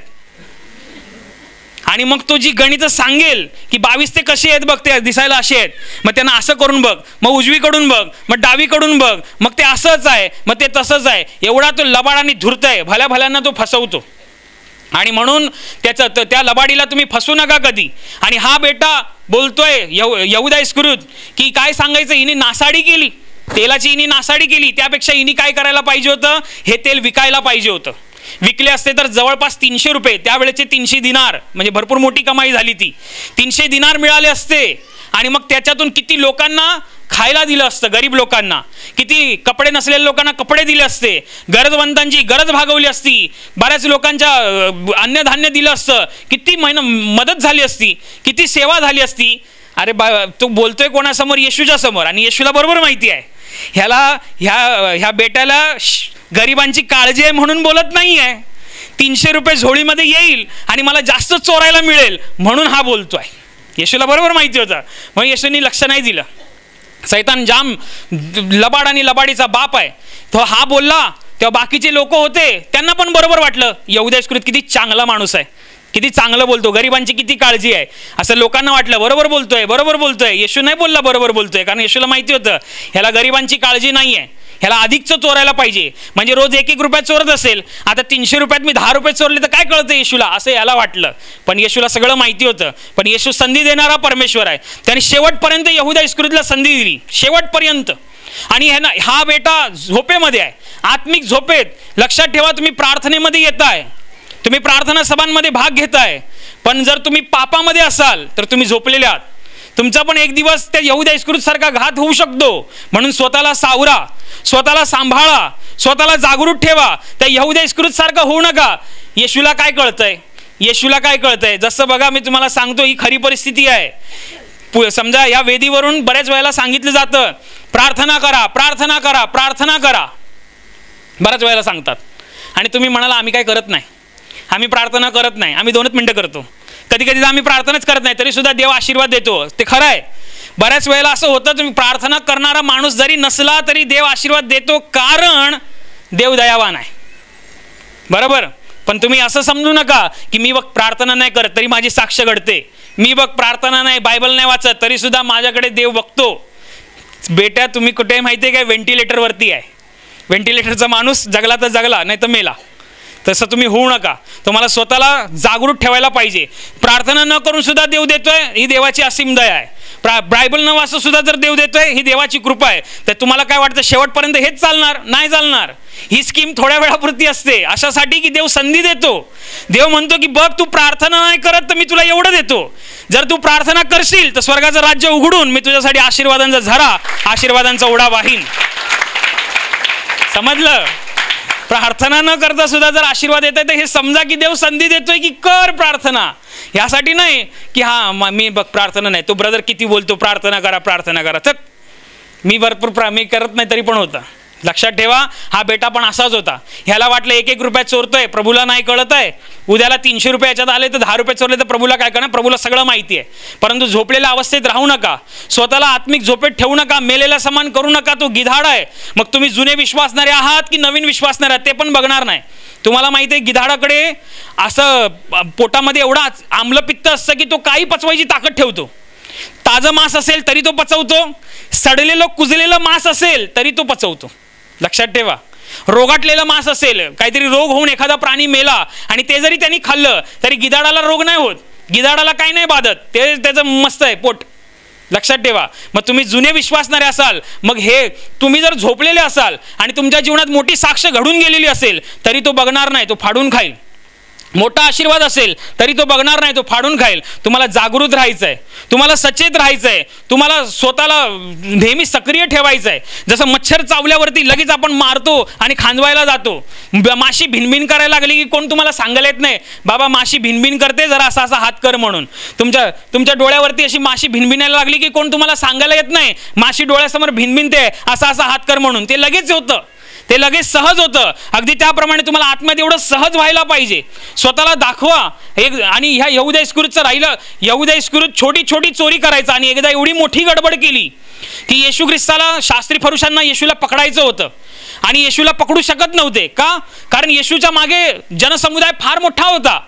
आणि मग तो जी गणित सांगेल की 22 ते कसे आहेत बघ, ते दिसायला असे आहेत, मग त्यांना असं करून बघ, मग उजवीकडून बघ, मग डावीकडून बघ, मग ते असंच आहे, मग ते तसंच आहे. एवढा तो लबाड आणि धूर्त आहे, भल्या भल्यांना तो फसवतो. आणि म्हणून त्या लबाडीला तुम्ही फसू नका कधी. आणि हा बेटा बोलतोय यहुदा इस्करियोत की काय सांगायचं, हिने नासाडी केली, तेलाची हिने नासाडी केली. त्यापेक्षा हिने काय करायला पाहिजे होतं, हे तेल विकायला पाहिजे होतं. विकले असते तर जवळपास 300 रुपये, त्यावेळेचे 300 दिनार, म्हणजे भरपूर मोठी कमाई झाली ती. 300 दिनार मिळाले असते आणि मग त्याच्यातून किती लोकांना खायला दिलं असतं, गरीब लोकांना, किती कपडे नसलेल्या लोकांना कपडे दिले असते, गरजवंतांची गरज भागवली असती, बऱ्याच लोकांच्या अन्नधान्य दिलं असतं, किती मदत झाली असती, किती सेवा झाली असती. अरे तो बोलतोय कोणासमोर? येशूच्या समोर. आणि येशूला बरोबर माहिती आहे ह्या बेट्याला गरिबांची काळजी आहे म्हणून बोलत नाही आहे. 300 रुपये झोळीमध्ये येईल आणि मला जास्त चोरायला मिळेल म्हणून हा बोलतोय. येशूला बरोबर माहिती होतं, म्हणून येशूनी लक्ष नाही दिलं. सैतान जाम लबाड आणि लबाडीचा बाप आहे. तो हा बोलला तेव्हा बाकीचे लोक होते, त्यांना पण बरोबर वाटलं, यहुदा इस्करियोत किती चांगला माणूस आहे, किती चांगलं बोलतो, गरिबांची किती काळजी आहे, असं लोकांना वाटलं. बरोबर बोलतोय. येशू नाही बोलला बरोबर बोलतोय, कारण येशूला माहिती होतं ह्याला गरिबांची काळजी नाही आहे, ह्याला अधिकचं चोरायला पाहिजे. म्हणजे रोज 1-1 रुपया चोरत असेल, आता 300 रुपयात मी 10 रुपये चोरले तर काय कळतं येशूला, असं याला वाटलं. पण येशूला सगळं माहिती होतं. पण येशू संधी देणारा परमेश्वर आहे. त्याने शेवटपर्यंत यहुदा इस्करियोतला संधी दिली, शेवटपर्यंत. आणि हा बेटा झोपेमध्ये आहे, आत्मिक झोपेत. लक्षात ठेवा, तुम्ही प्रार्थनेमध्ये येताय, तुम्ही प्रार्थना सभांमध्ये भाग घेताय, पण जर तुम्ही पापामध्ये असाल तर तुम्ही झोपलेले आहात. तुमचा पण एक दिवस त्या यहुदा इस्करियोत सारखा घात होऊ शकतो. म्हणून स्वतःला सावरा, स्वतःला सांभाळा, स्वतःला जागरूक ठेवा. त्या यहुदा इस्करियोत सारखं होऊ नका. येशूला काय कळतंय, जसं बघा मी तुम्हाला सांगतो, ही खरी परिस्थिती आहे. समजा या वेदीवरून बऱ्याच वेळेला सांगितलं जातं, प्रार्थना करा. बऱ्याच वेळेला सांगतात आणि तुम्ही म्हणाला आम्ही काय करत नाही, आम्ही प्रार्थना करत नाही, आम्ही 2 मिनिटं करतो. कधी कधी आम्ही प्रार्थनाच करत नाही, तरी सुद्धा देव आशीर्वाद देतो. ते खरं आहे. बऱ्याच वेळेला असं होतं, तुम्ही प्रार्थना करणारा माणूस जरी नसला तरी देव आशीर्वाद देतो, कारण देव दयावान आहे, बरोबर. पण तुम्ही असं समजू नका की मी प्रार्थना नाही करत तरी माझी साक्ष घडते. मी बघ प्रार्थना नाही, बायबल नाही वाचत, तरीसुद्धा माझ्याकडे देव बघतो. बेटा तुम्ही कुठे माहिती आहे काय, व्हेंटिलेटरवरती आहे. व्हेंटिलेटरचा माणूस जगला तर जगला, नाही तर मेला. तसं तुम्ही होऊ नका. तुम्हाला स्वतःला जागरूक ठेवायला पाहिजे. प्रार्थना न करून सुद्धा देव देतोय, ही देवाची असीम दया आहे. बायबल न वाचून सुद्धा जर देव देतोय, ही देवाची कृपा आहे. तर तुम्हाला काय वाटतं शेवटपर्यंत हेच चालणार? नाही चालणार. ही स्कीम थोड्या वेळापुरती असते, अशासाठी की देव संधी देतो. देव म्हणतो की बघ तू प्रार्थना नाही करत तर मी तुला एवढं देतो. जर तू प्रार्थना करशील तर स्वर्गाचं राज्य उघडून मी तुझ्यासाठी आशीर्वादांचा झरा, आशीर्वादांचा ओढा वाहीन. समजलं? प्रार्थना न करता सुद्धा जर आशीर्वाद येत आहे तर हे समजा की देव संधी देतोय की कर प्रार्थना. यासाठी नाही की हां मी बघ प्रार्थना नाही, तो ब्रदर किती बोलतो प्रार्थना करा प्रार्थना करा, तर मी भरपूर मी करत नाही तरी पण होता. लक्षात ठेवा, हा बेटा पण असाच होता. ह्याला वाटलं 1-1 रुपया चोरतोय, प्रभूला नाही कळत आहे. उद्याला 300 रुपये याच्यात आले तर 10 रुपये चोरले तर प्रभूला काय करणार? प्रभूला सगळं माहिती आहे. परंतु झोपलेल्या अवस्थेत राहू नका, स्वतःला आत्मिक झोपेत ठेवू नका, मेलेला समान करू नका. तो गिधाड आहे. मग तुम्ही जुने विश्वासणारे आहात की नवीन विश्वासणारे आहात ते पण बघणार नाही. तुम्हाला माहिती आहे गिधाडाकडे असं पोटामध्ये एवढा आम्लपित्त असतं की तो काही पचवायची ताकद ठेवतो. ताजं मांस असेल तरी तो पचवतो, सडलेलं कुजलेलं मांस असेल तरी तो पचवतो. लक्षात ठेवा, रोगाटलेलं मांस असेल, काहीतरी रोग होऊन एखादा प्राणी मेला आणि ते जरी त्यांनी खाल्लं तरी गिधाडाला रोग नाही होत, गिधाडाला काही नाही बाधत, ते त्याचं मस्त आहे पोट. लक्षात ठेवा. मग तुम्ही जुने विश्वासणारे असाल, मग हे तुम्ही जर झोपलेले असाल आणि तुमच्या जीवनात मोठी साक्ष घडून गेलेली असेल तरी तो बघणार नाही, तो फाडून खाईल. मोठा आशीर्वाद असेल तरी तो बघणार नाही, तो फाडून खाईल. तुम्हाला जागृत राहायचं आहे, तुम्हाला सचेत राहायचं आहे, तुम्हाला स्वतःला नेहमी सक्रिय ठेवायचं आहे. जसं मच्छर चावल्यावरती लगेच आपण मारतो आणि खांदवायला जातो. माशी भिनभिन करायला लागली की कोण तुम्हाला सांगायला येत नाही बाबा माशी भिनभिन करते जरा असा असा हात कर म्हणून. तुमच्या डोळ्यावरती अशी माशी भिनभिनायला लागली की कोण तुम्हाला सांगायला येत नाही माशी डोळ्यासमोर भिनभिनते असा असा हात कर म्हणून. ते लगेच होतं, ते लगेच सहज होतं. अगदी त्याप्रमाणे तुम्हाला आत्म्यात एवढं सहज व्हायला पाहिजे. स्वतःला दाखवा. आणि ह्या यहुदा इस्करियोतचं राहिलं, यहुदा इस्करियोत छोटी छोटी चोरी करायचा आणि एकदा एवढी मोठी गडबड केली की येशू ख्रिस्ताला, शास्त्री फरुशांना येशूला पकडायचं होतं आणि येशूला पकडू शकत नव्हते. का? कारण येशूच्या मागे जनसमुदाय फार मोठा होता.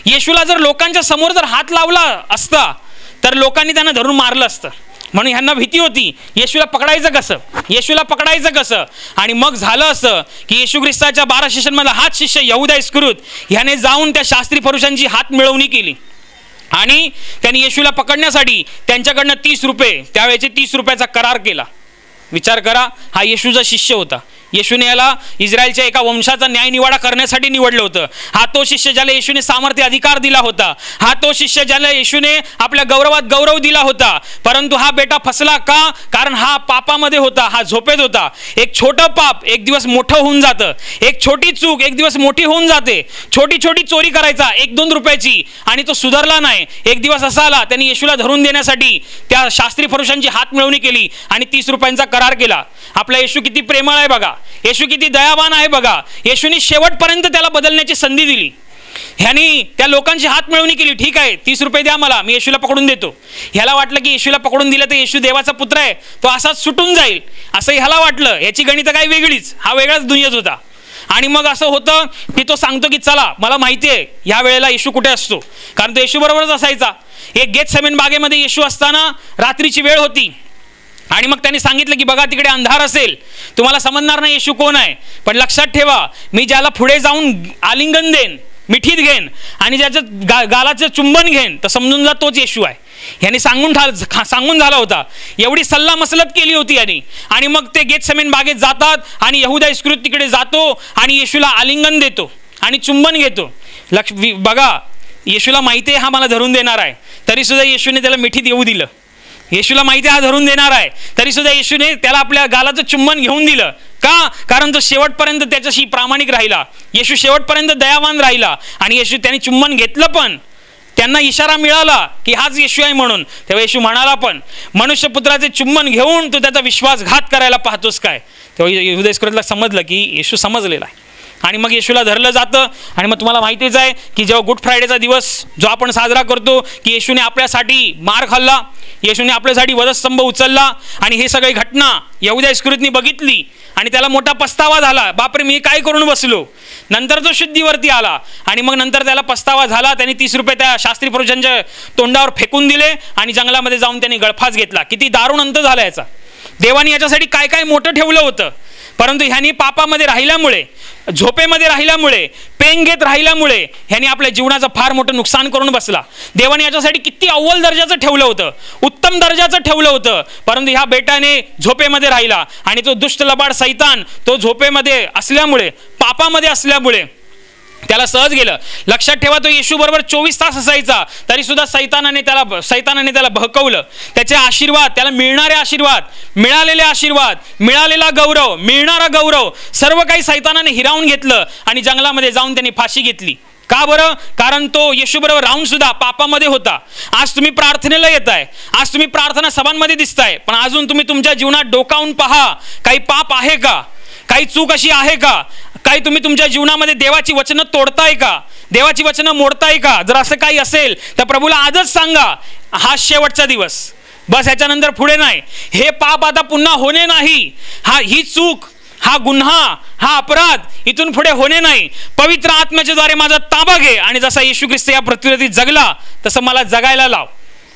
येशूला जर लोकांच्या समोर जर हात लावला असता तर लोकांनी त्यांना धरून मारलं असतं. म्हणून ह्यांना भीती होती येशूला पकडायचं कसं, येशूला पकडायचं कसं. आणि मग झालं असं की येशू ख्रिस्ताच्या 12 शिष्यांमधला हाच शिष्य यहुदा इस्करियोत ह्याने जाऊन त्या शास्त्री फरुशांची हात मिळवणी केली आणि त्यांनी येशूला पकडण्यासाठी त्यांच्याकडनं 30 रुपये, त्यावेळेचे 30 रुपयाचा करार केला. विचार करा, हा येशूचा शिष्य होता. येशूने याला इस्रायलच्या एका वंशाचा न्यायनिवाडा करण्यासाठी निवडलं होतं. हा तो शिष्य ज्याला येशूने सामर्थ्य अधिकार दिला होता. हा तो शिष्य ज्याला येशूने आपल्या गौरवात गौरव दिला होता. परंतु हा बेटा फसला. का? कारण हा पापामध्ये होता, हा झोपेत होता. एक छोटं पाप एक दिवस मोठं होऊन जातं, एक छोटी चूक एक दिवस मोठी होऊन जाते. छोटी छोटी चोरी करायचा 1-2 रुपयाची आणि तो सुधारला नाही. एक दिवस असा आला त्यांनी येशूला धरून देण्यासाठी त्या शास्त्री फरुशांची हात मिळवणी केली आणि 30 रुपयांचा करार केला. आपला येशू किती प्रेमळ आहे बघा, येशू किती दयावान आहे बघा. येशूने शेवटपर्यंत त्याला बदलण्याची संधी दिली. ह्यानी त्या लोकांची हात मिळवणी केली. ठीक आहे 30 रुपये द्या मला, मी येशूला पकडून देतो. ह्याला वाटलं की येशूला पकडून दिलं तर येशू देवाचा पुत्र आहे, तो असाच सुटून जाईल असं ह्याला वाटलं. याची गणितं काय वेगळीच, हा वेगळाच दुनियेत होता. आणि मग असं होतं की तो सांगतो की चला मला माहिती आहे ह्या वेळेला येशू कुठे असतो, कारण तो येशू बरोबरच असायचा. एक गेतसेमन बागेमध्ये येशू असताना रात्रीची वेळ होती आणि मग त्यांनी सांगितलं की बघा तिकडे अंधार असेल, तुम्हाला समजणार नाही येशू कोण आहे, पण लक्षात ठेवा मी ज्याला पुढे जाऊन आलिंगन देन, मिठीत घेन आणि ज्याचं गालाचं चुंबन घेन तर समजून जा तोच येशू आहे. यांनी सांगून झाला होता. एवढी सल्ला मसलत केली होती यांनी. आणि मग ते गेतसेमन बागेत जातात आणि यहुदा इस्करियोत तिकडे जातो आणि येशूला आलिंगन देतो आणि चुंबन घेतो. बघा येशूला माहिती आहे हा मला धरून देणार आहे, तरी सुद्धा येशूने त्याला मिठीत येऊ दिलं. येशूला माहिती आहे हा धरून देणार आहे, तरी सुद्धा येशूने त्याला आपल्या गालाचं चुंबन घेऊन दिलं. का? कारण तो शेवटपर्यंत त्याच्याशी प्रामाणिक राहिला. येशू शेवटपर्यंत दयावान राहिला आणि येशू त्यांनी चुंबन घेतलं, पण त्यांना इशारा मिळाला की हाच येशू आहे म्हणून. तेव्हा येशू म्हणाला पण मनुष्यपुत्राचे चुंबन घेऊन तू त्याचा विश्वासघात करायला पाहतोस काय. तेव्हा यहुदा इस्करियोतला समजलं की येशू समजलेला आहे. आणि मग येशूला धरलं जातं. आणि मग तुम्हाला माहितीच आहे की जेव्हा गुड फ्रायडेचा दिवस जो आपण साजरा करतो की येशूने आपल्यासाठी मार खाल्ला, येशूने आपल्यासाठी वधस्तंभ उचलला आणि हे सगळी घटना यहुदा इस्करियोतने बघितली आणि त्याला मोठा पस्तावा झाला, बापरे मी काय करून बसलो. नंतर तो शुद्धीवरती आला आणि मग नंतर त्याला पस्तावा झाला. त्यांनी 30 रुपये त्या शास्त्री पुरुषांच्या तोंडावर फेकून दिले आणि जंगलामध्ये जाऊन त्यांनी गळफास घेतला. किती दारुण अंत झाला याचा. देवाने याच्यासाठी काय काय मोठं ठेवलं होतं, परंतु ह्यांनी पापामध्ये राहिल्यामुळे, झोपेमध्ये राहिल्यामुळे, पेंग घेत राहिल्यामुळे ह्यांनी आपल्या जीवनाचं फार मोठं नुकसान करून बसला. देवाने याच्यासाठी किती अव्वल दर्जाचं ठेवलं होतं, उत्तम दर्जाचं ठेवलं होतं, परंतु ह्या बेटाने झोपेमध्ये राहिला आणि तो दुष्ट लबाड सैतान तो झोपेमध्ये असल्यामुळे, पापामध्ये असल्यामुळे त्याला सहज गेलं. लक्षात ठेवा, तो येशू बरोबर 24 तास असायचा, तरी सुद्धा सैतानाने त्याला बहकवलं. त्याचे आशीर्वाद, त्याला मिळणारे आशीर्वाद, मिळालेले आशीर्वाद, मिळालेला गौरव, मिळणारा गौरव सर्व काही सैतानाने हिरावून घेतलं आणि जंगलामध्ये जाऊन त्यांनी फाशी घेतली. का बरं? कारण तो येशू बरोबर राहून सुद्धा पापामध्ये होता. आज तुम्ही प्रार्थनेला येताय, आज तुम्ही प्रार्थना सभांमध्ये दिसताय, पण अजून तुम्ही तुमच्या जीवनात डोकावून पहा, काही पाप आहे का, काही चूक अशी आहे का, काही तुम्ही तुमच्या जीवनामध्ये देवाची वचनं तोडताय का, देवाची वचनं मोडताय का? जर असं काही असेल तर प्रभूला आजच सांगा, हा शेवटचा दिवस, बस याच्यानंतर पुढे नाही. हे पाप आता पुन्हा होणे नाही, ही चूक, हा गुन्हा, हा अपराध इथून पुढे होणे नाही. पवित्र आत्म्याच्या द्वारे माझा ताबा घे आणि जसा येशू ख्रिस्त या पृथ्वीवरती जगला तसं मला जगायला लाव,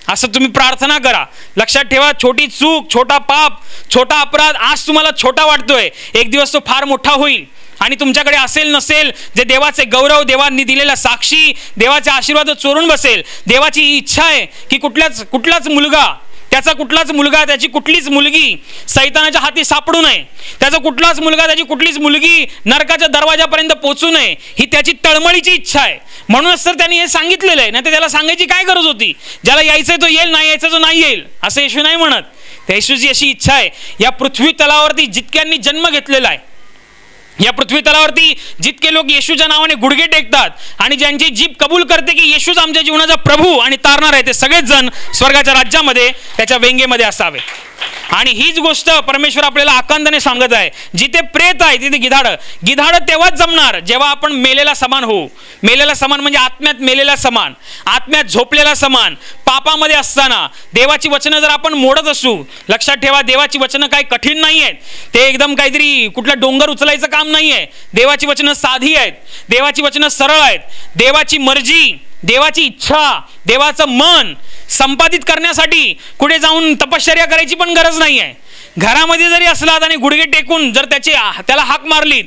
असं तुम्ही प्रार्थना करा. लक्षात ठेवा, छोटी चूक, छोटा पाप, छोटा अपराध आज तुम्हाला छोटा वाटतोय, एक दिवस तो फार मोठा होईल आणि तुमच्याकडे असेल नसेल जे देवाचे गौरव, देवांनी दिलेला साक्षी, देवाचे आशीर्वाद चोरून बसेल. देवाची इच्छा आहे की कुठलाच मुलगा, त्याची कुठलीच मुलगी सैतानाच्या हाती सापडू नये, त्याचा कुठलाच मुलगा, त्याची कुठलीच मुलगी नरकाच्या दरवाजापर्यंत पोहोचू नये, ही त्याची तळमळीची इच्छा आहे. म्हणूनच तर त्यांनी हे सांगितलेलं आहे. नाही तर त्याला सांगायची काय गरज होती? ज्याला यायचंय तो येईल, नाही यायचं तो नाही येईल, असं येशू नाही म्हणत. त्या येशूची अशी इच्छा आहे, या पृथ्वी तलावरती जितक्यांनी जन्म घेतलेला आहे, या पृथ्वी तलावरती जितके लोक येशूच्या नावाने गुडघे टेकतात आणि ज्यांची जीभ कबूल करते की येशूच आमच्या जीवनाचा प्रभू आणि तारणार आहे, ते सगळेच जण स्वर्गाच्या राज्यामध्ये त्याच्या वेंगेमध्ये असावे. आणि हीच गोष्ट परमेश्वर आपल्याला आकांताने सांगत आहे, जिथे प्रेत आहे तिथे गिधाड तेव्हाच जमणार जेव्हा आपण मेलेला समान होऊ. मेलेला समान म्हणजे आत्म्यात मेलेला समान, आत्म्यात झोपलेला समान, पापामध्ये असताना. देवाची वचनं जर आपण मोडत असू, लक्षात ठेवा, देवाची वचनं काही कठीण नाही आहेत, ते एकदम काहीतरी कुठला डोंगर उचलायचं काम नाही आहे. देवाची वचनं साधी आहेत, देवाची वचनं सरळ आहेत. देवाची मर्जी, देवाची इच्छा, देवाचं मन संपादित करण्यासाठी कुठे जाऊन तपश्चर्या करायची पण गरज नाही आहे. घरामध्ये जरी असलात आणि गुडघे टेकून जर त्याला हाक मारलीत,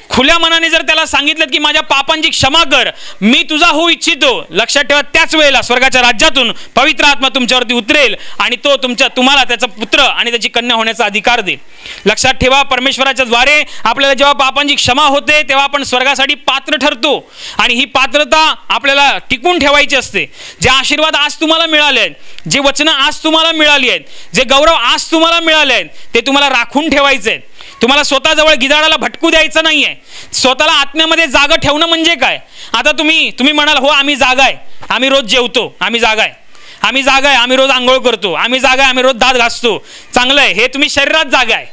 खुल्या मनाने जर त्याला सांगितलं की माझ्या पापांची क्षमा कर, मी तुझा होऊ इच्छितो, लक्षात ठेवा, त्याच वेळेला स्वर्गाच्या राज्यातून पवित्र आत्मा तुमच्यावरती उतरेल आणि तो तुम्हाला त्याचा पुत्र आणि त्याची कन्या होण्याचा अधिकार देईल. लक्षात ठेवा, परमेश्वराच्या द्वारे आपल्याला जेव्हा पापांची क्षमा होते तेव्हा आपण स्वर्गासाठी पात्र ठरतो आणि ही पात्रता आपल्याला टिकून ठेवायची असते. जे आशीर्वाद आज तुम्हाला मिळाले आहेत, जे वचनं आज तुम्हाला मिळाली आहेत, जे गौरव आज तुम्हाला मिळाले आहेत, ते तुम्हाला राखून ठेवायचे आहेत. तुम्हाला स्वतःजवळ गिधाडाला भटकू द्यायचं नाहीये. स्वतःला आत्म्यामध्ये जागा ठेवणं म्हणजे काय? आता तुम्ही म्हणाल, हो आम्ही जागा आहे, आम्ही रोज जेवतो, आम्ही जागा आहे, आम्ही रोज आंघोळ करतो, आम्ही जागा आहे, आम्ही रोज दात घासतो, चांगलं आहे. हे तुम्ही शरीरात जागा आहे.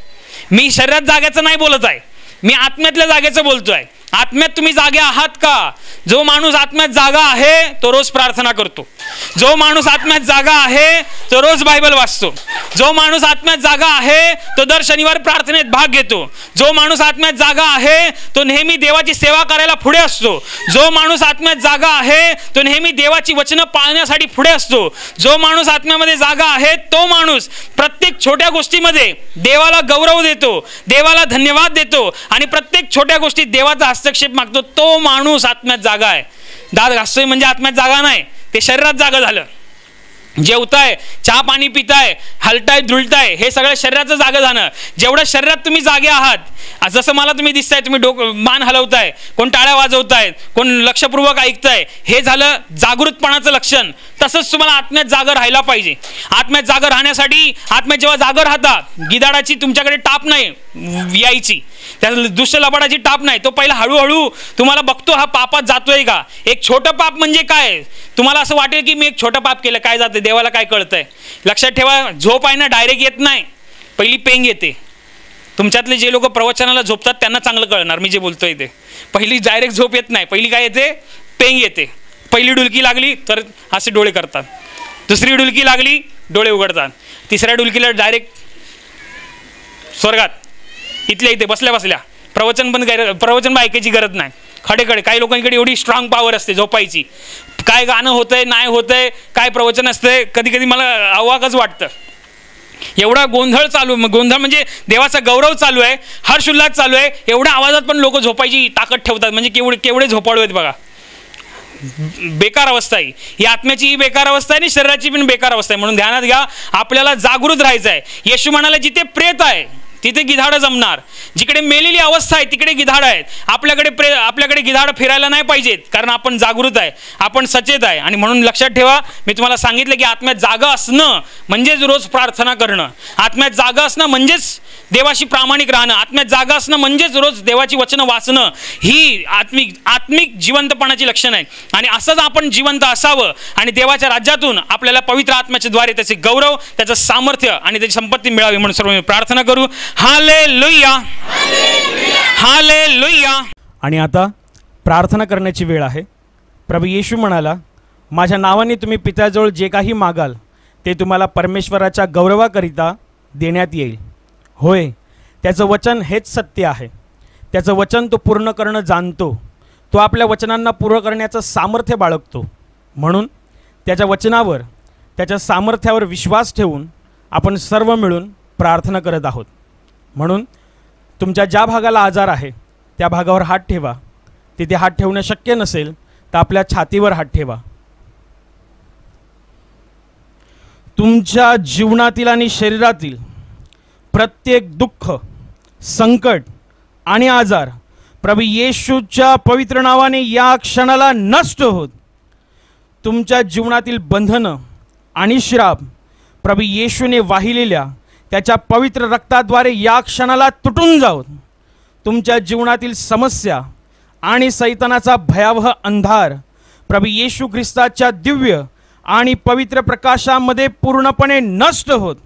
मी शरीरात जाग्याचं नाही बोलत आहे, मी आत्म्यातल्या जागेचं बोलतोय. आत्म्यात तुम्ही जागे आहात का? जो माणूस आत्म्यात जागा आहे तो रोज प्रार्थना करतो, जो माणूस आत्म्यात जागा आहे तो रोज बायबल वाचतो, जो माणूस आत्म्यात जागा आहे तो दर शनिवार प्रार्थनेत भाग घेतो, जो माणूस आत्म्यात जागा आहे तो नेहमी देवाची सेवा करायला पुढे असतो, जो माणूस आत्म्यात जागा आहे तो नेहमी देवाची वचनं पाळण्यासाठी पुढे असतो, जो माणूस आत्म्यामध्ये जागा आहे तो माणूस प्रत्येक छोट्या गोष्टीमध्ये देवाला गौरव देतो, देवाला धन्यवाद देतो आणि प्रत्येक छोट्या गोष्टीत देवाचा हस्तक्षेप मागतो. तो माणूस आत्म्यात जागा आहे. दात घासतोय म्हणजे आत्म्यात जागा नाही, ते शरीरात जागा झालं. जेवताय, चहा पाणी पिताय, हलताय, धुलताय, हे सगळं शरीराचं जागा झालं. जेवढं शरीरात तुम्ही जागे आहात, जसं मला तुम्ही दिसताय, तुम्ही मान हलवताय, कोण टाळ्या वाजवताय, कोण लक्षपूर्वक ऐकताय, हे झालं जागृतपणाचं लक्षण. तसंच तुम्हाला आत्म्यात जागा राहायला पाहिजे. आत्म्यात जागा राहण्यासाठी, आत्म्यात जेव्हा जागा राहता, गिधाडाची तुमच्याकडे टाप नाही यायची, त्या दुष्ट लबाडाची टाप नाही. तो पहिला हळूहळू तुम्हाला बघतो, हा पापात जातोय का. एक छोटं पाप म्हणजे काय? तुम्हाला असं वाटेल की मी एक छोटं पाप केलं, काय जातं, देवाला काय कळतंय. लक्षात ठेवा, झोप आहे ना डायरेक्ट येत नाही, पहिली पेंग येते. तुमच्यातले जे लोक प्रवचनाला झोपतात त्यांना चांगलं कळणार मी जे बोलतोय ते. पहिली डायरेक्ट झोप येत नाही, पहिली काय येते, पेंग येते. पहिली डुलकी लागली तर असे डोळे करतात, दुसरी डुलकी लागली डोळे उघडतात, तिसऱ्या डुलकीला डायरेक्ट स्वर्गात इथल्या इथे बसल्या बसल्या. प्रवचन ऐकायची गरज नाही, खडेखडे. काही लोकांकडे एवढी स्ट्रॉंग पॉवर असते झोपायची. काय गाणं होतंय नाही होतंय, काय प्रवचन असतंय, कधी कधी मला अवाकच वाटतं. एवढा गोंधळ चालू, गोंधळ म्हणजे देवाचा गौरव चालू आहे, हर्षोल्लास चालू आहे, एवढ्या आवाजात पण लोक झोपायची ताकद ठेवतात. म्हणजे केवढे झोपाळू आहेत बघा. बेकार अवस्था आहे ही. आत्म्याची ही बेकार अवस्था आहे आणि शरीराची पण बेकार अवस्था आहे. म्हणून ध्यानात घ्या, आपल्याला जागृत राहायचं आहे. येशू म्हणाला जिथे प्रेत आहे तिथे गिधाडं जमणार. जिकडे मेलेली अवस्था आहे तिकडे गिधाडं आहेत. आपल्याकडे गिधाडं फिरायला नाही पाहिजेत, कारण आपण जागृत आहे, आपण सचेत आहे. आणि म्हणून लक्षात ठेवा, मी तुम्हाला सांगितलं की आत्म्यात जागा असणं म्हणजेच रोज प्रार्थना करणं. आत्म्यात जागा असणं म्हणजेच देवाशी प्रामाणिक राहणं. आत्म्यात जागा असणं म्हणजेच रोज देवाची वचनं वाचणं. ही आत्मिक जिवंतपणाची लक्षणं आहे. आणि असंच आपण जिवंत असावं आणि देवाच्या राज्यातून आपल्याला पवित्र आत्म्याच्या द्वारे त्याचे गौरव, त्याचं सामर्थ्य आणि त्याची संपत्ती मिळावी. म्हणून सर्व प्रार्थना करू. Hallelujah, hallelujah. आणि आता प्रार्थना करण्याची वेळ आहे. प्रभू येशू म्हणाला, माझ्या नावाने तुम्ही पित्याजवळ जे काही मागाल ते तुम्हाला परमेश्वराच्या गौरवाकरिता देण्यात येईल. होय, त्याचं वचन हेच सत्य आहे. त्याचं वचन तो पूर्ण करणं जाणतो. तो आपल्या वचनांना पूर्ण करण्याचं सामर्थ्य बाळगतो. म्हणून त्याच्या वचनावर, त्याच्या सामर्थ्यावर विश्वास ठेवून आपण सर्व मिळून प्रार्थना करत आहोत. म्हणून तुमच्या ज्या भागाला आजार आहे त्या भागावर हात ठेवा. तिथे हात ठेवणं शक्य नसेल तर आपल्या छातीवर हात ठेवा. तुमच्या जीवनातील आणि शरीरातील प्रत्येक दुःख, संकट आणि आजार प्रभू येशूच्या पवित्र नावाने या क्षणाला नष्ट होत. तुमच्या जीवनातील बंधनं आणि श्राप प्रभू येशूने वाहिलेल्या त्याच्या पवित्र रक्ताद्वारे या क्षणाला तुटून जावत. तुमच्या जीवनातील समस्या आणि सैतानाचा भयावह अंधार प्रभू येशू ख्रिस्ताच्या दिव्य आणि पवित्र प्रकाशामध्ये पूर्णपणे नष्ट होत.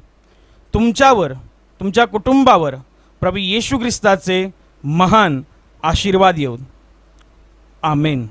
तुमच्यावर, तुमच्या कुटुंबावर प्रभू येशू ख्रिस्ताचे महान आशीर्वाद येऊ. आमेन.